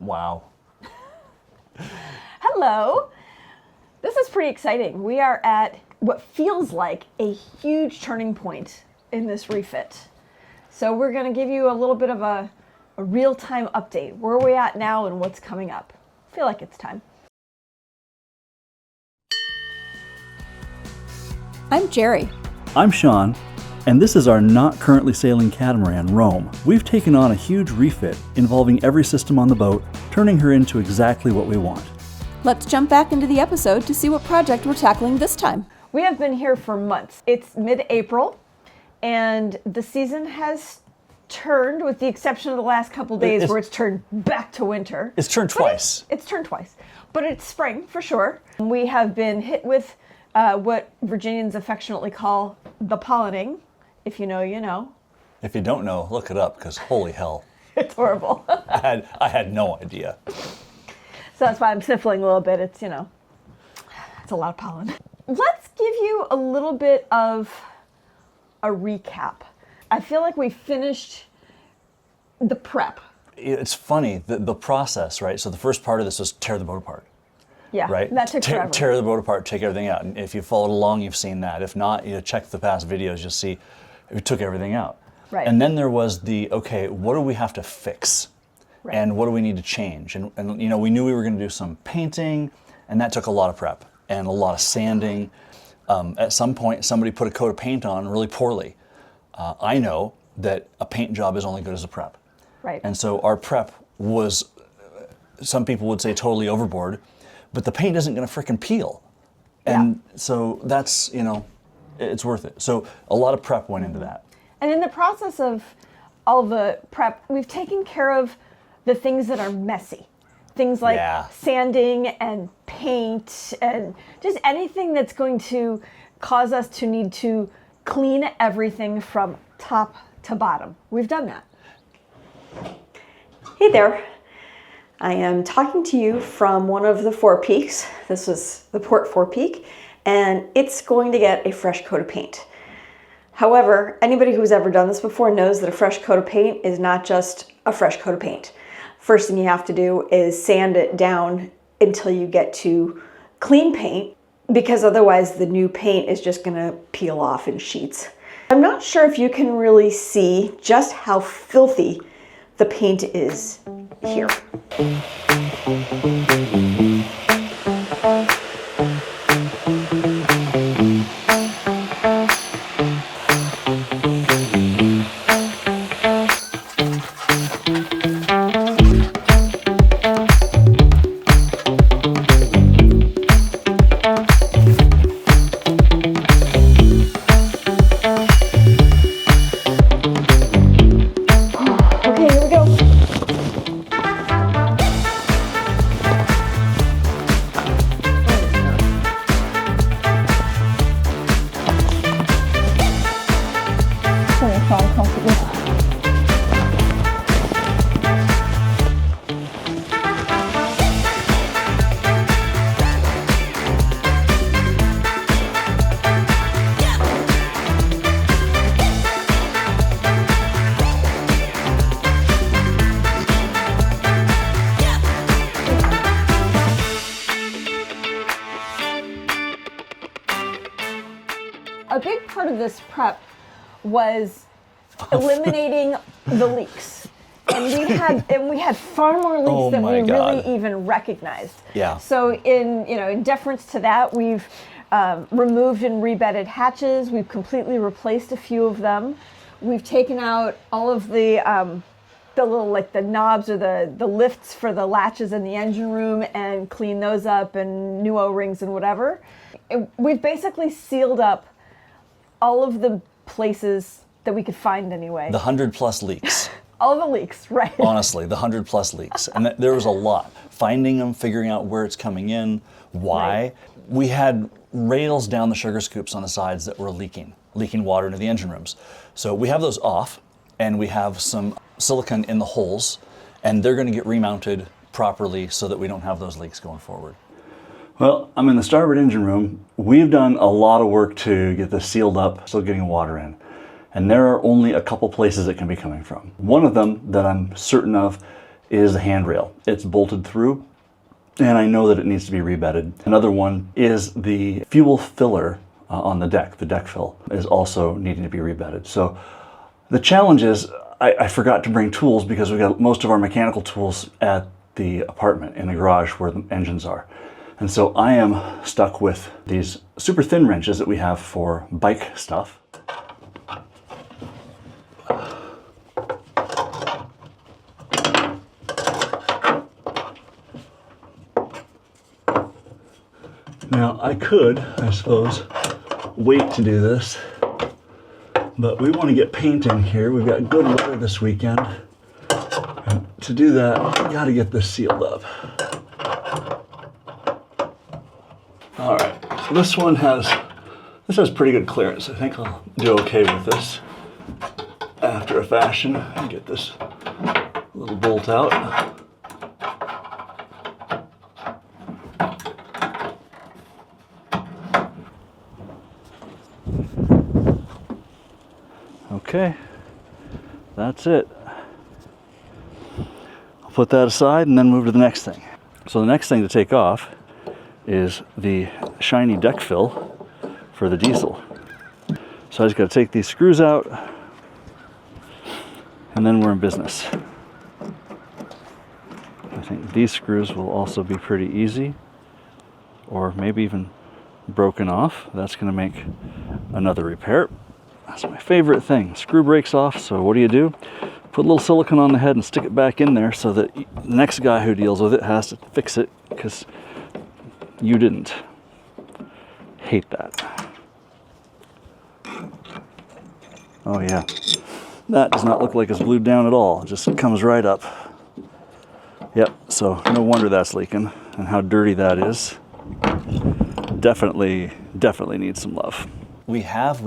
Wow. Hello. This is pretty exciting. We are at what feels like a huge turning point in this refit. So we're going to give you a little bit of a real-time update. Where are we at now and what's coming up? I feel like it's time. I'm Geri. I'm Shawn, and this is our not currently sailing catamaran, Rome. We've taken on a huge refit involving every system on the boat, turning her into exactly what we want. Let's jump back into the episode to see what project we're tackling this time. We have been here for months. It's mid-April, and the season has turned, with the exception of the last couple days where it's turned back to winter. It's turned twice. It's turned twice, but it's spring for sure. We have been hit with what Virginians affectionately call the pollening. If you know, you know. If you don't know, look it up, because holy hell. It's horrible. I had no idea. So that's why I'm sniffling a little bit. It's, you know, it's a lot of pollen. Let's give you a little bit of a recap. I feel like we finished the prep. It's funny, the process, right? So the first part of this was tear the boat apart. Yeah, right? That took forever. Tear the boat apart, take everything out. And if you followed along, you've seen that. If not, check the past videos, you'll see we took everything out. Right. And then there was okay, what do we have to fix? Right. And what do we need to change? And we knew we were going to do some painting, and that took a lot of prep and a lot of sanding. At some point, somebody put a coat of paint on really poorly. I know that a paint job is only good as a prep. Right. And so our prep was, some people would say totally overboard, but the paint isn't going to frickin' peel. And so that's, it's worth it. So a lot of prep went into that. And in the process of all the prep, we've taken care of the things that are messy. Things like sanding and paint and just anything that's going to cause us to need to clean everything from top to bottom. We've done that. Hey there. I am talking to you from one of the Forepeaks. This was the Port Forepeak, and it's going to get a fresh coat of paint. However, anybody who's ever done this before knows that a fresh coat of paint is not just a fresh coat of paint. First thing you have to do is sand it down until you get to clean paint, because otherwise the new paint is just going to peel off in sheets. I'm not sure if you can really see just how filthy the paint is here. A big part of this prep was eliminating the leaks. And we had far more leaks than we really even recognized. Yeah. So in deference to that, we've removed and rebedded hatches. We've completely replaced a few of them. We've taken out all of the little, like, the knobs or the lifts for the latches in the engine room and cleaned those up, and new O-rings and whatever. We've basically sealed up all of the places that we could find anyway. The 100+ leaks. All of the leaks, right. Honestly, the 100+ leaks. And there was a lot. Finding them, figuring out where it's coming in, why. Right. We had rails down the sugar scoops on the sides that were leaking water into the engine rooms. So we have those off, and we have some silicone in the holes, and they're going to get remounted properly so that we don't have those leaks going forward. Well, I'm in the starboard engine room. We've done a lot of work to get this sealed up, still getting water in. And there are only a couple places it can be coming from. One of them that I'm certain of is the handrail. It's bolted through, and I know that it needs to be rebedded. Another one is the fuel filler on the deck fill is also needing to be rebedded. So the challenge is I forgot to bring tools because we got most of our mechanical tools at the apartment in the garage where the engines are. And so I am stuck with these super thin wrenches that we have for bike stuff. Now I could, I suppose, wait to do this, but we want to get paint in here. We've got good weather this weekend. And to do that, we got to get this sealed up. All right, so this has pretty good clearance. I think I'll do okay with this after a fashion. And get this little bolt out. Okay, that's it. I'll put that aside and then move to the next thing. So the next thing to take off is the shiny deck fill for the diesel. So I just got to take these screws out and then we're in business. I think these screws will also be pretty easy, or maybe even broken off. That's going to make another repair. That's my favorite thing. Screw breaks off, so what do? Put a little silicone on the head and stick it back in there so that the next guy who deals with it has to fix it because you didn't. Hate that. Oh yeah, that does not look like it's glued down at all. It just comes right up. Yep, so no wonder that's leaking, and how dirty that is. Definitely needs some love. We have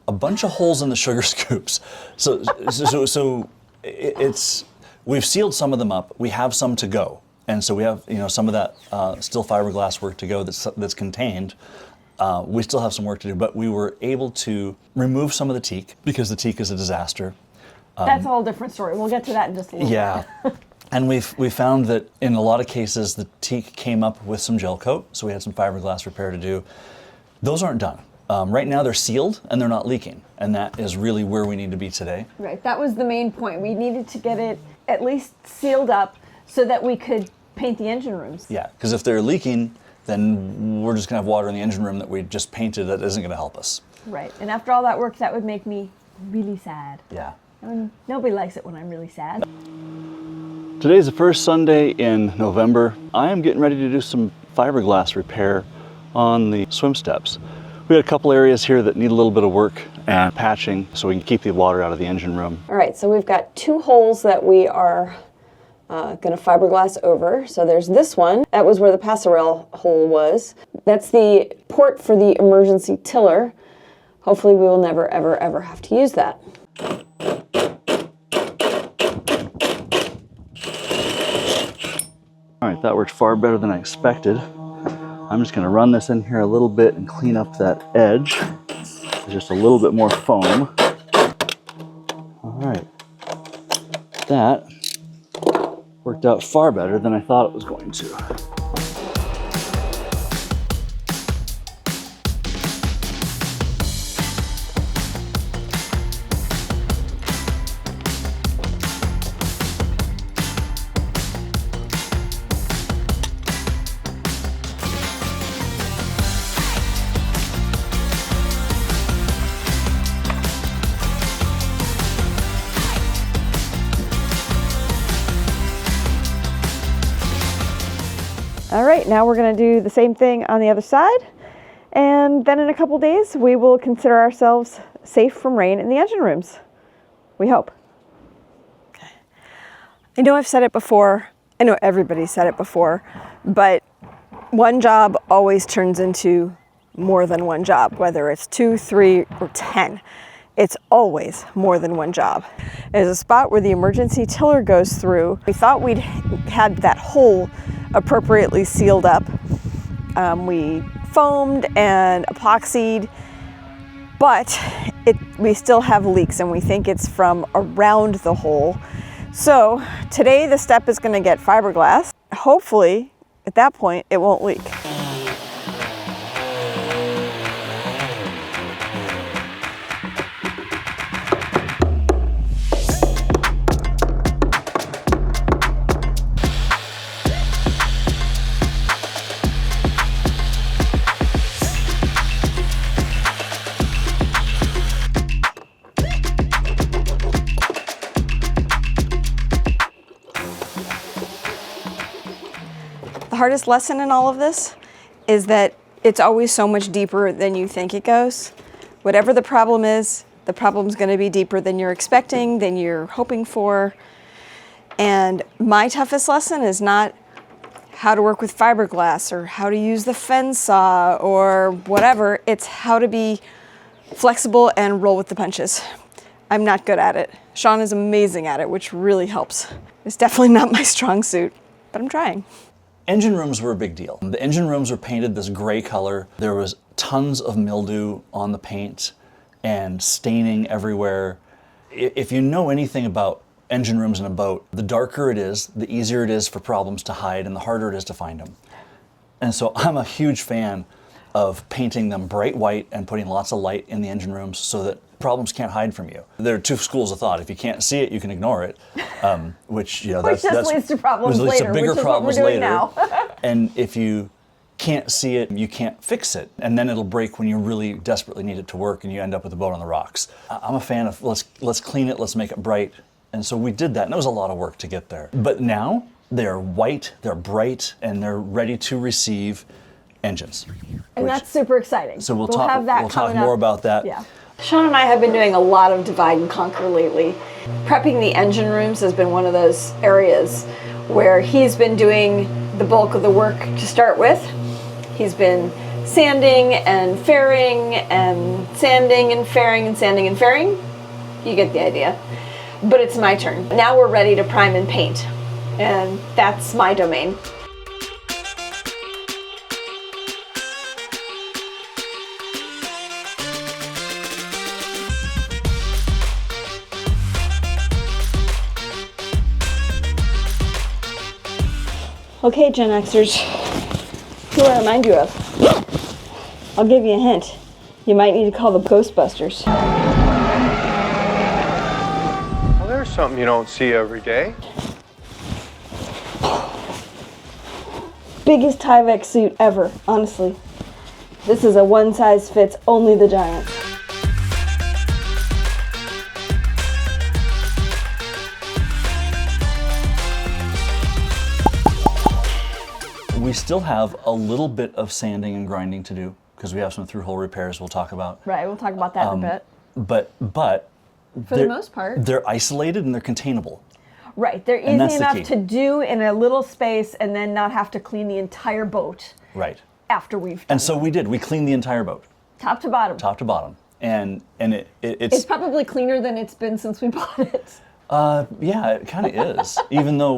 a bunch of holes in the sugar scoops. So we've sealed some of them up. We have some to go, and so we have some of that still fiberglass work to go that's contained. We still have some work to do, but we were able to remove some of the teak because the teak is a disaster. That's a whole different story. We'll get to that in just a little bit. And we found that in a lot of cases the teak came up with some gel coat, so we had some fiberglass repair to do. Those aren't done. Right now they're sealed and they're not leaking, and that is really where we need to be today. Right, that was the main point. We needed to get it at least sealed up so that we could paint the engine rooms. Yeah, because if they're leaking, then we're just gonna have water in the engine room that we just painted that isn't gonna help us. Right, and after all that work, that would make me really sad. Yeah. I mean, nobody likes it when I'm really sad. Today's the first Sunday in November. I am getting ready to do some fiberglass repair on the swim steps. We had a couple areas here that need a little bit of work and patching so we can keep the water out of the engine room. All right, so we've got two holes that we are going to fiberglass over. So there's this one. That was where the passerelle hole was. That's the port for the emergency tiller. Hopefully we will never, ever, ever have to use that. All right, that worked far better than I expected. I'm just gonna run this in here a little bit and clean up that edge. There's just a little bit more foam. All right, that worked out far better than I thought it was going to. All right, now we're going to do the same thing on the other side, and then in a couple days we will consider ourselves safe from rain in the engine rooms. We hope. I know I've said it before, I know everybody's said it before, but one job always turns into more than one job, whether it's 2, 3, or 10. It's always more than one job. There's a spot where the emergency tiller goes through. We thought we'd had that hole appropriately sealed up. We foamed and epoxied, but we still have leaks, and we think it's from around the hole. So today the step is going to get fiberglass. Hopefully at that point it won't leak. The hardest lesson in all of this is that it's always so much deeper than you think it goes. Whatever the problem is, the problem's going to be deeper than you're expecting, than you're hoping for. And my toughest lesson is not how to work with fiberglass or how to use the fence saw or whatever. It's how to be flexible and roll with the punches. I'm not good at it. Shawn is amazing at it, which really helps. It's definitely not my strong suit, but I'm trying. Engine rooms were a big deal. The engine rooms were painted this gray color. There was tons of mildew on the paint and staining everywhere. If you know anything about engine rooms in a boat, the darker it is, the easier it is for problems to hide and the harder it is to find them. And so I'm a huge fan of painting them bright white and putting lots of light in the engine rooms so that problems can't hide from you. There are two schools of thought. If you can't see it, you can ignore it, which Which just leads to problems leads to later, bigger which is what we're problems doing later. now. And if you can't see it, you can't fix it, and then it'll break when you really desperately need it to work, and you end up with a boat on the rocks. I'm a fan of let's clean it, let's make it bright, and so we did that, and it was a lot of work to get there. But now they're white, they're bright, and they're ready to receive engines. And that's super exciting. So we'll have that talk coming more up. about that. Yeah. Shawn and I have been doing a lot of divide and conquer lately. Prepping the engine rooms has been one of those areas where he's been doing the bulk of the work to start with. He's been sanding and fairing and sanding and fairing and sanding and fairing. You get the idea. But it's my turn. Now we're ready to prime and paint. And that's my domain. Okay, Gen Xers, who I remind you of? I'll give you a hint. You might need to call the Ghostbusters. Well, there's something you don't see every day. Biggest Tyvek suit ever, honestly. This is a one size fits only the giant. We still have a little bit of sanding and grinding to do because we have some through-hole repairs we'll talk about. Right, we'll talk about that in a bit. But For the most part. they're isolated and they're containable. Right, they're And that's easy the enough key. to do in a little space and then not have to clean the entire boat Right. after we've done And so we did. We cleaned the entire boat, top to bottom. top to bottom, and It's it's probably cleaner than it's been since we bought it. yeah, it kind of is. Even though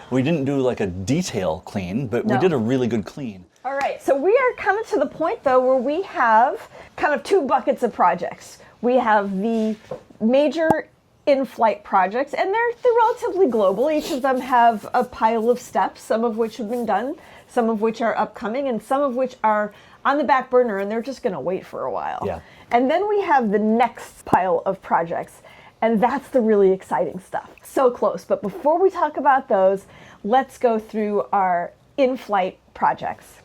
we didn't do like a detail clean, but we No. did a really good clean. All right, so we are coming to the point though where we have kind of two buckets of projects. We have the major in-flight projects, and they're relatively global. Each of them have a pile of steps, some of which have been done, some of which are upcoming, and some of which are on the back burner and they're just going to wait for a while. Yeah. And then we have the next pile of projects, and that's the really exciting stuff. So close, but before we talk about those, let's go through our in-flight projects.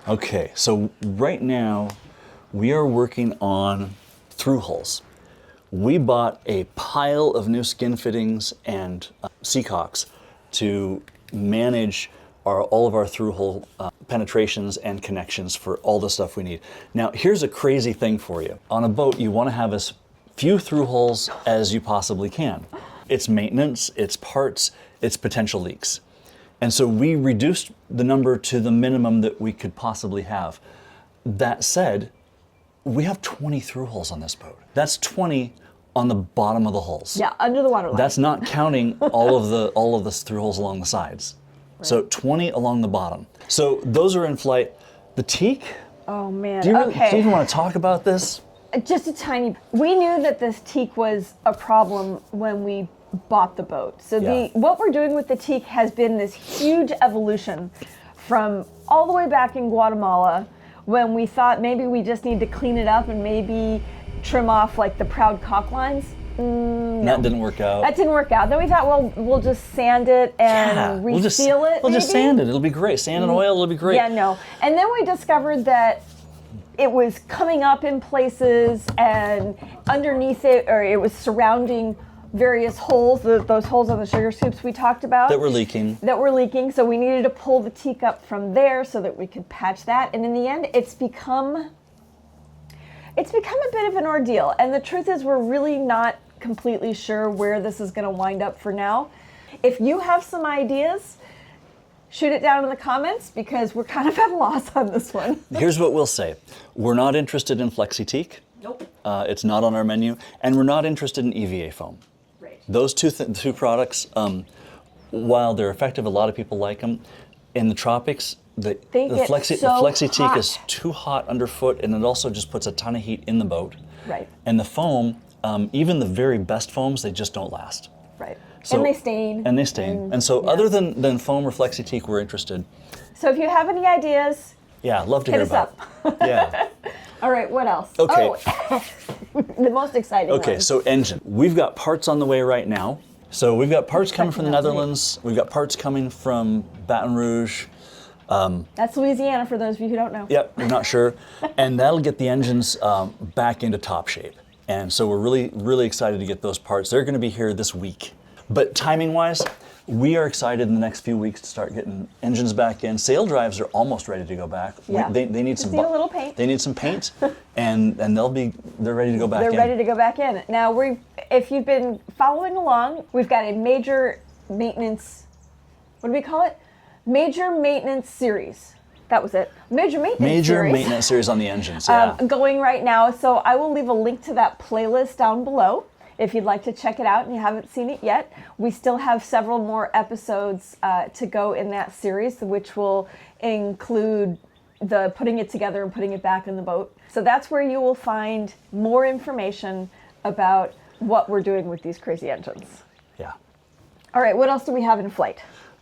Okay, so right now we are working on through hulls. We bought a pile of new skin fittings and seacocks to manage all of our through hull penetrations and connections for all the stuff we need. Now, here's a crazy thing for you. On a boat, you want to have as few through hulls as you possibly can. It's maintenance, it's parts, it's potential leaks. And so we reduced the number to the minimum that we could possibly have. That said, we have 20 through hulls on this boat. That's 20 on the bottom of the hulls. Yeah, under the waterline. That's not counting all of the through hulls along the sides. Right. So 20 along the bottom. So those are in flight. The teak. Oh man. Do you Okay. even want to talk about this? Just a tiny. We knew that this teak was a problem when we bought the boat. So Yeah. what we're doing with the teak has been this huge evolution from all the way back in Guatemala, when we thought maybe we just need to clean it up and maybe trim off like the proud caulk lines. That didn't work out. That didn't work out. Then we thought, well, we'll just sand it and we'll just reseal it. We'll just maybe? sand it. It'll be great. Sand and oil. It'll be great. Yeah, no. And then we discovered that it was coming up in places, and underneath it, or it was surrounding various holes, those holes on the sugar scoops we talked about. That were leaking. So we needed to pull the teak up from there so that we could patch that. And in the end, it's become a bit of an ordeal. And the truth is, we're really not completely sure where this is going to wind up for now. If you have some ideas, shoot it down in the comments, because we're kind of at a loss on this one. Here's what we'll say. We're not interested in Flexi Teak. Nope. It's not on our menu. And we're not interested in EVA foam. Right. Those two products, while they're effective, a lot of people like them. In the tropics, the get Flexi so Teak hot. is too hot underfoot, and it also just puts a ton of heat in the boat. Right. And the foam, even the very best foams, they just don't last. Right. So- and they stain. And they stain. And so yeah. other than foam or Flexi Teak, we're interested. So if you have any ideas, Yeah, love to hit hear us about up. it. Yeah. All right, what else? Okay. Oh, the most exciting Okay, one. so engine. We've got parts on the way right now. So we've got parts coming from the Netherlands. We've got parts coming from Baton Rouge. That's Louisiana, for those of you who don't know. Yep, I'm not sure. And that'll get the engines back into top shape. And so we're really, really excited to get those parts. They're going to be here this week. But timing-wise, we are excited in the next few weeks to start getting engines back in. Sail drives are almost ready to go back. Yeah. They need Just some need a little paint. They need some paint, and they're ready to go back They're in. ready to go back in. Now, if you've been following along, we've got a major maintenance, what do we call it? Major maintenance series. That was it. Major maintenance series. Maintenance series on the engines, yeah. Going right now. So I will leave a link to that playlist down below if you'd like to check it out and you haven't seen it yet. We still have several more episodes to go in that series, which will include the putting it together and putting it back in the boat. So that's where you will find more information about what we're doing with these crazy engines. Yeah. All right, what else do we have in flight?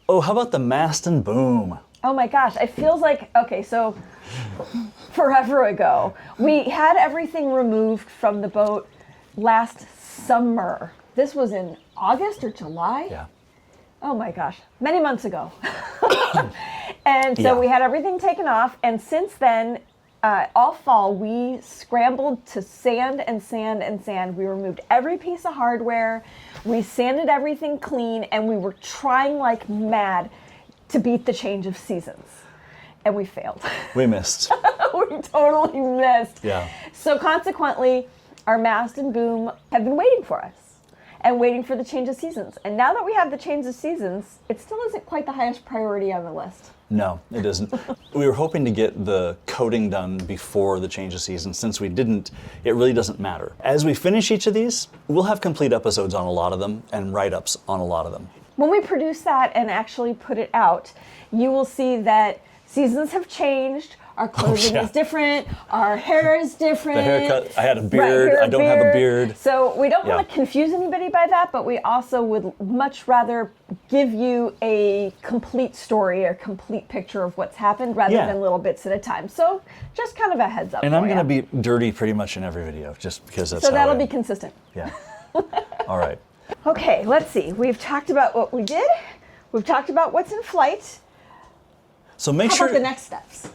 Oh, how about the mast and boom? Oh my gosh, it feels like, okay, so forever ago, we had everything removed from the boat last summer. This was in August or July? Yeah. Oh my gosh, many months ago. And so Yeah. we had everything taken off, and since then, all fall, we scrambled to sand and sand and sand. We removed every piece of hardware, we sanded everything clean, and we were trying like mad to beat the change of seasons. And we failed. We missed. We totally missed. Yeah. So consequently, our mast and boom have been waiting for us and waiting for the change of seasons. And now that we have the change of seasons, it still isn't quite the highest priority on the list. No, it isn't. We were hoping to get the coating done before the change of season. Since we didn't, it really doesn't matter. As we finish each of these, we'll have complete episodes on a lot of them and write-ups on a lot of them. When we produce that and actually put it out, you will see that seasons have changed. Our clothing yeah. is different. Our hair is different. The haircut, I had a Right, beard, hair, I don't have a beard. So we don't Yeah. want to confuse anybody by that, but we also would much rather give you a complete story or complete picture of what's happened rather Yeah. than little bits at a time. So just kind of a heads up. And I'm for going to ya. be dirty pretty much in every video, just because that's So how that'll I be am. consistent. Yeah. All right. Okay, let's see. We've talked about what we did. We've talked about what's in flight. So make How sure about the next steps?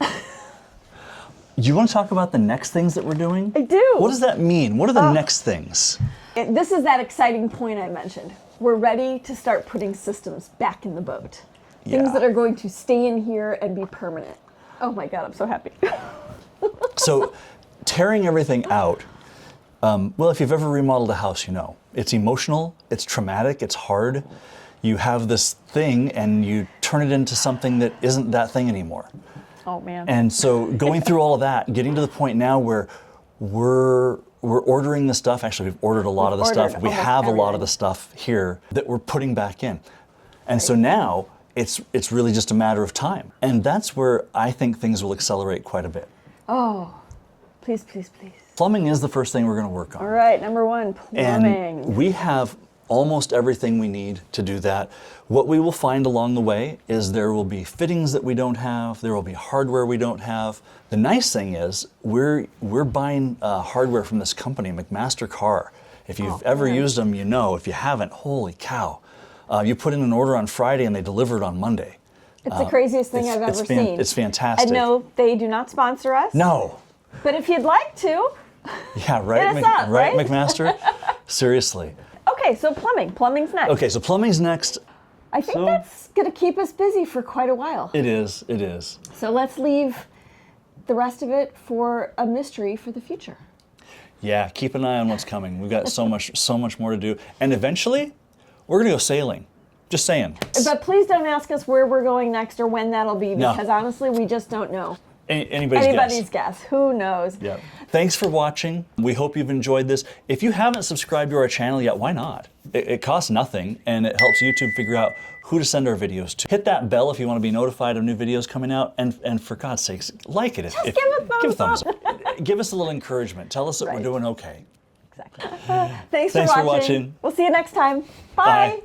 you want to talk about the next things that we're doing? I do. What does that mean? What are the next things? This is that exciting point I mentioned. We're ready to start putting systems back in the boat. Things Yeah. that are going to stay in here and be permanent. Oh my God, I'm so happy. So tearing everything out, well, if you've ever remodeled a house, you know. It's emotional, it's traumatic, it's hard. You have this thing and you turn it into something that isn't that thing anymore. Oh man. And so going through all of that, getting to the point now where we're ordering the stuff. Actually, we've ordered a lot of the stuff. ordered We almost have a lot of everything. the stuff here that we're putting back in. And so now it's really just a matter of time. And that's where I think things will accelerate quite a bit. Oh, please, please, please. Plumbing is the first thing we're going to work on. All right, number one, plumbing. And we have almost everything we need to do that. What we will find along the way is there will be fittings that we don't have, there will be hardware we don't have. The nice thing is we're buying hardware from this company, McMaster-Carr. If you've ever used them, you know. If you haven't, holy cow. You put in an order on Friday and they deliver it on Monday. It's the craziest thing I've ever seen. It's fantastic. And no, they do not sponsor us. No. But if you'd like to, Yeah, right, hit us up, right? McMaster? Seriously. Okay, so plumbing. Plumbing's next. Okay, so plumbing's next. I think that's going to keep us busy for quite a while. It is, it is. So let's leave the rest of it for a mystery for the future. Yeah, keep an eye on what's coming. We've got so much more to do. And eventually, we're going to go sailing. Just saying. But please don't ask us where we're going next or when that'll be, No. because honestly, we just don't know. Anybody's guess. Who knows? Yeah. Thanks for watching. We hope you've enjoyed this. If you haven't subscribed to our channel yet, why not? It costs nothing, and it helps YouTube figure out who to send our videos to. Hit that bell if you want to be notified of new videos coming out, and for God's sakes, like it. Just give a thumbs up. Give us a little encouragement. Tell us that we're Right. doing okay. Exactly. Thanks Thanks for for watching. We'll see you next time. Bye. Bye.